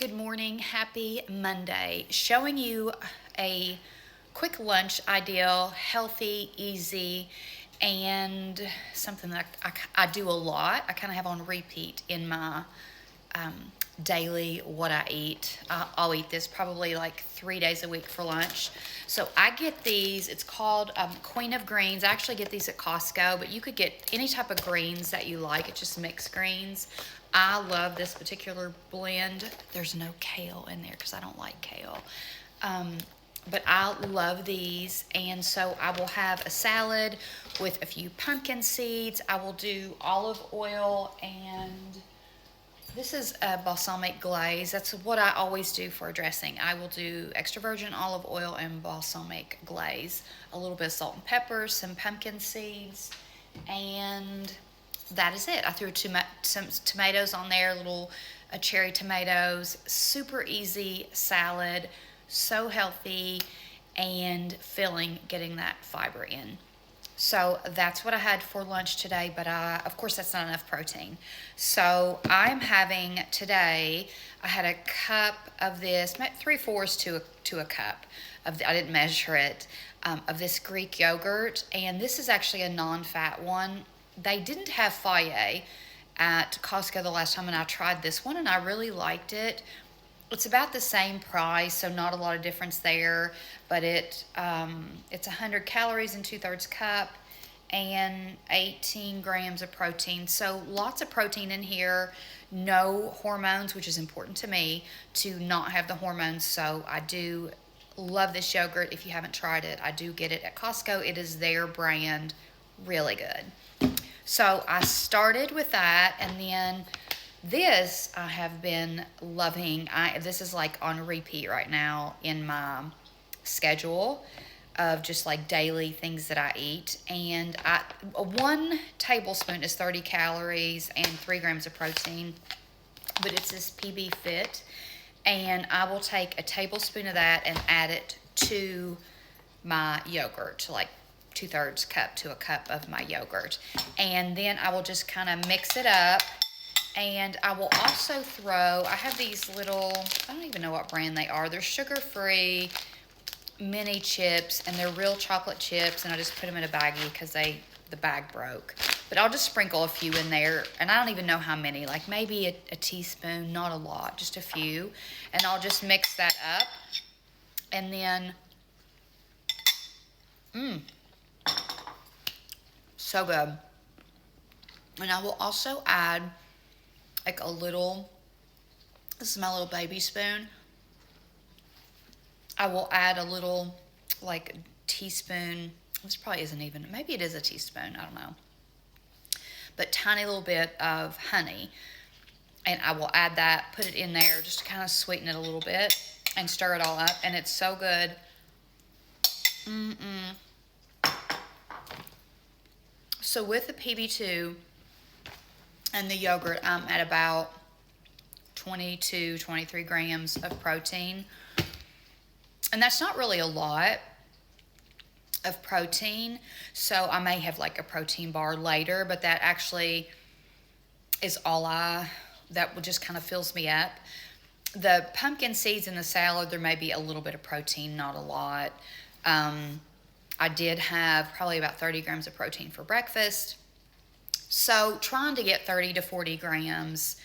Good morning, happy Monday. Showing you a quick lunch ideal, healthy, easy, and something that I do a lot. I kind of have on repeat in my daily what I eat. I'll eat this probably like 3 days a week for lunch. So I get these, it's called Queen of Greens. I actually get these at Costco, but you could get any type of greens that you like. It's just mixed greens. I love this particular blend. There's no kale in there because I don't like kale. But I love these, and so I will have a salad with a few pumpkin seeds. I will do olive oil, and this is a balsamic glaze. That's what I always do for a dressing. I will do extra virgin olive oil and balsamic glaze, a little bit of salt and pepper, some pumpkin seeds, and that is it. I threw some tomatoes on there, little cherry tomatoes. Super easy salad, so healthy and filling, getting that fiber in. So that's what I had for lunch today, but of course that's not enough protein. So I'm having today, I had a cup of this, 3/4 to a cup of I didn't measure it, of this Greek yogurt, and this is actually a non-fat one. They didn't have Fage at Costco the last time, and I tried this one and I really liked it. It's about the same price, so not a lot of difference there, but it's 100 calories in 2/3 cup and 18 grams of protein. So lots of protein in here, no hormones, which is important to me to not have the hormones. So I do love this yogurt. If you haven't tried it, I do get it at Costco. It is their brand, really good. So I started with that, and then this I have been loving. This is like on repeat right now in my schedule of just like daily things that I eat. And 1 tablespoon is 30 calories and 3 grams of protein, but it's this PB Fit. And I will take a tablespoon of that and add it to my yogurt, like 2/3 cup to a cup of my yogurt. And then I will just kind of mix it up. And I will also I have these little, I don't even know what brand they are. They're sugar-free mini chips, and they're real chocolate chips. And I just put them in a baggie because the bag broke. But I'll just sprinkle a few in there, and I don't even know how many, like maybe a teaspoon, not a lot, just a few. And I'll just mix that up. And then, so good. And I will also add like a little, this is my little baby spoon. I will add a little like teaspoon, this probably isn't even, maybe it is a teaspoon, I don't know. But tiny little bit of honey. And I will add that, put it in there just to kind of sweeten it a little bit and stir it all up. And it's so good. So with the PB2 and the yogurt, I'm at about 22, 23 grams of protein. And that's not really a lot of protein. So I may have like a protein bar later, but that actually is that just kind of fills me up. The pumpkin seeds in the salad, there may be a little bit of protein, not a lot. I did have probably about 30 grams of protein for breakfast. So trying to get 30 to 40 grams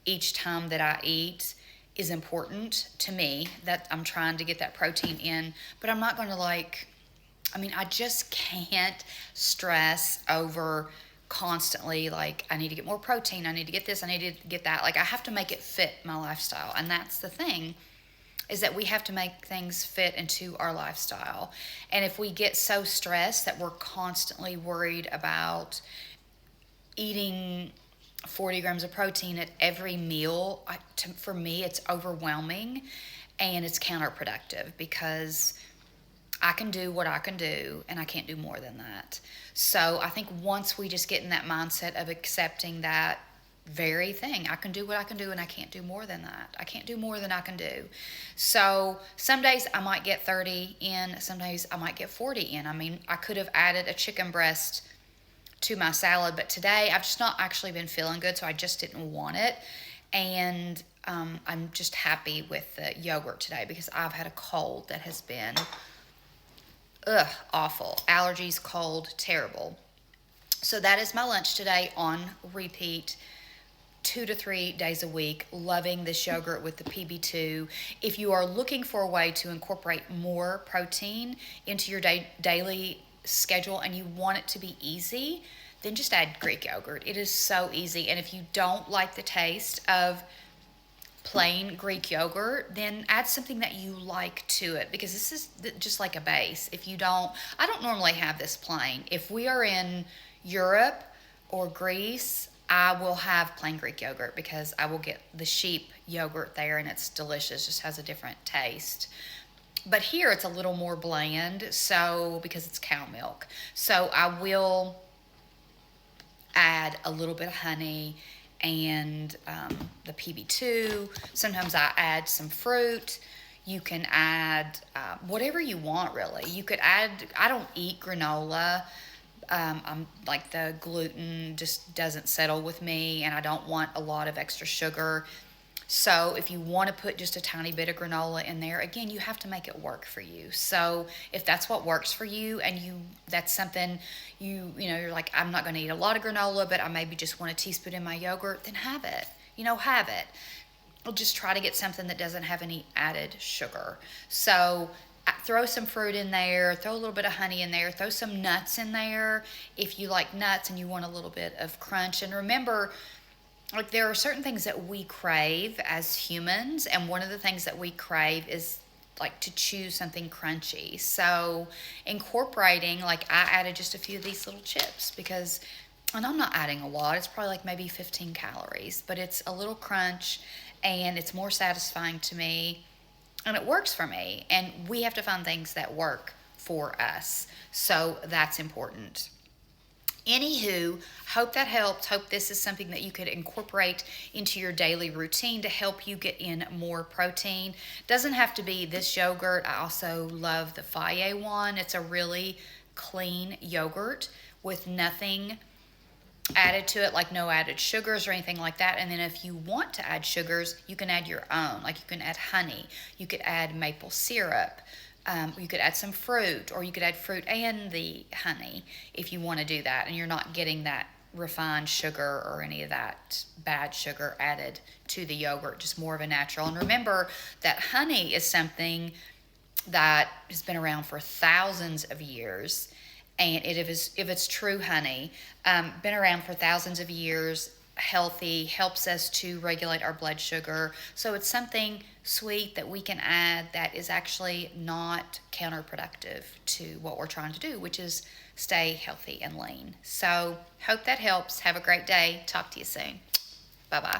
each time that I eat is important to me, that I'm trying to get that protein in. But I'm not going to I just can't stress over constantly like, I need to get more protein, I need to get this, I need to get that. Like, I have to make it fit my lifestyle. And that's the thing, is that we have to make things fit into our lifestyle. And if we get so stressed that we're constantly worried about eating 40 grams of protein at every meal, for me, it's overwhelming and it's counterproductive, because I can do what I can do and I can't do more than that. So I think once we just get in that mindset of accepting that very thing, I can do what I can do and I can't do more than that. I can't do more than I can do. So some days I might get 30 in, some days I might get 40 in. I could have added a chicken breast to my salad, but today I've just not actually been feeling good, so I just didn't want it. And I'm just happy with the yogurt today because I've had a cold that has been awful. Allergies, cold, terrible. So that is my lunch today on repeat. 2 to 3 days a week, loving this yogurt with the PB2. If you are looking for a way to incorporate more protein into your daily schedule and you want it to be easy, then just add Greek yogurt. It is so easy. And if you don't like the taste of plain Greek yogurt, then add something that you like to it, because this is just like a base. If you don't, I don't normally have this plain. If we are in Europe or Greece, I will have plain Greek yogurt because I will get the sheep yogurt there and it's delicious, just has a different taste. But here it's a little more bland, so because it's cow milk. So I will add a little bit of honey and the PB2. Sometimes I add some fruit. You can add whatever you want, really. You could add, I don't eat granola. I'm like, the gluten just doesn't settle with me, and I don't want a lot of extra sugar. So if you want to put just a tiny bit of granola in there, again, you have to make it work for you. So if that's what works for you, and that's something you're like, I'm not going to eat a lot of granola, but I maybe just want a teaspoon in my yogurt, then have it. Have it. I'll just try to get something that doesn't have any added sugar. So throw some fruit in there, throw a little bit of honey in there, throw some nuts in there if you like nuts and you want a little bit of crunch. And remember, like, there are certain things that we crave as humans, and one of the things that we crave is like to chew something crunchy. So incorporating, like, I added just a few of these little chips and I'm not adding a lot. It's probably like maybe 15 calories, but it's a little crunch and it's more satisfying to me. And it works for me. And we have to find things that work for us. So that's important. Anywho, hope that helped. Hope this is something that you could incorporate into your daily routine to help you get in more protein. Doesn't have to be this yogurt. I also love the Faye one. It's a really clean yogurt with nothing added to it, like no added sugars or anything like that. And then if you want to add sugars, you can add your own. Like, you can add honey, you could add maple syrup, you could add some fruit, or you could add fruit and the honey if you want to do that, and you're not getting that refined sugar or any of that bad sugar added to the yogurt, just more of a natural. And remember that honey is something that has been around for thousands of years. And if it's true honey, been around for thousands of years, healthy, helps us to regulate our blood sugar. So it's something sweet that we can add that is actually not counterproductive to what we're trying to do, which is stay healthy and lean. So hope that helps. Have a great day. Talk to you soon. Bye-bye.